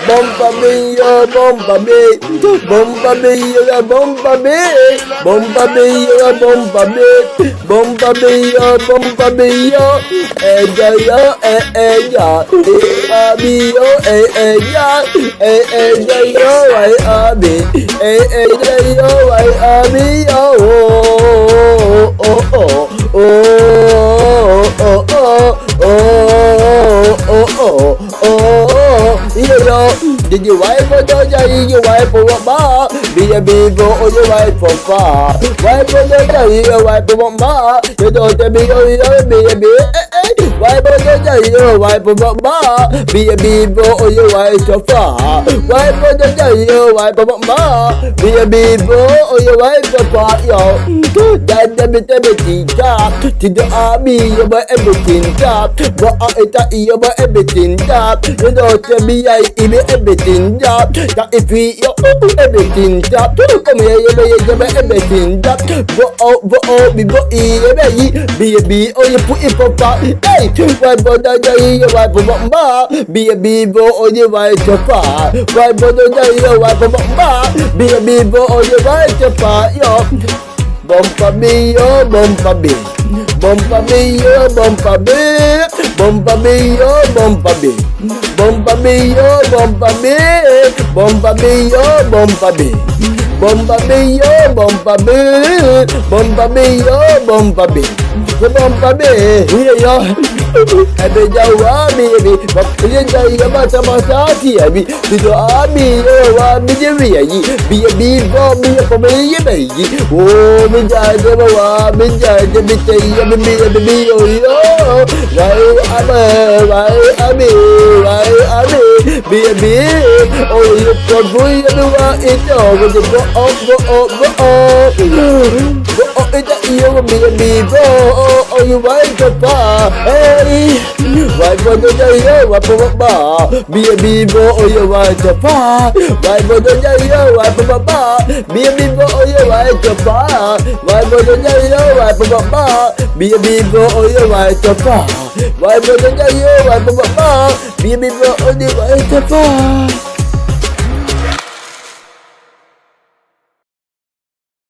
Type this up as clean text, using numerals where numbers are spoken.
Bomba mia, bomba me, bomba mia, bomba me, bomba mia, bomba me, bomba mia, bomba mia, ya, ya, mio, ya, yo, I abi, yo, I abi, oh, did you wipe for the you wipe for what bar? Be a big or you wipe for far. Wipe for the you wipe for what bar? You don't be a baby. Wipe for the you wipe for what bar? Be a big or you wipe for far. Wipe for the you wipe for what bar? Be a big or you wipe for far. Yo, that everything top to the army about everything top. But I about everything top. You don't be everything top. That if we everything top. Come here, you everything top. Be or you put it for far. Hey, why bother you wipe for bomba? Be a beaver or you wipe for far. Why bother you wipe for bomba? Be a beaver or you wipe for far. Yo, bomba me, yo, bomba me. Bomba me, yo, bomba me. Bomba me, yo, bomba me. Bomba me, yo, bomba me. Bomba me, yo, bomba me. Bomba me, yo, bomba me. Bomba me, yo, bomba me. Bomba me, yo. Ebe jawa baby, bakile jaya mata mata tiabi. Bido abi wa bijiri yi. Bi bo bi ko me yi be yi. Oh mi jaje wa mi jaje bi te yi bi yo yo. Wai abi bi oh you ko boy wa ito go ita iyo bi bo oh you want to pa. Why bother you wipe for bar? Be a beaver or you wipe the bar. Why bother you wipe for bar? Be a beaver or you wipe the bar. Why bother you wipe for bar? Be a beaver or you wipe the bar. Why bother you wipe for bar? Be a beaver or you wipe the bar.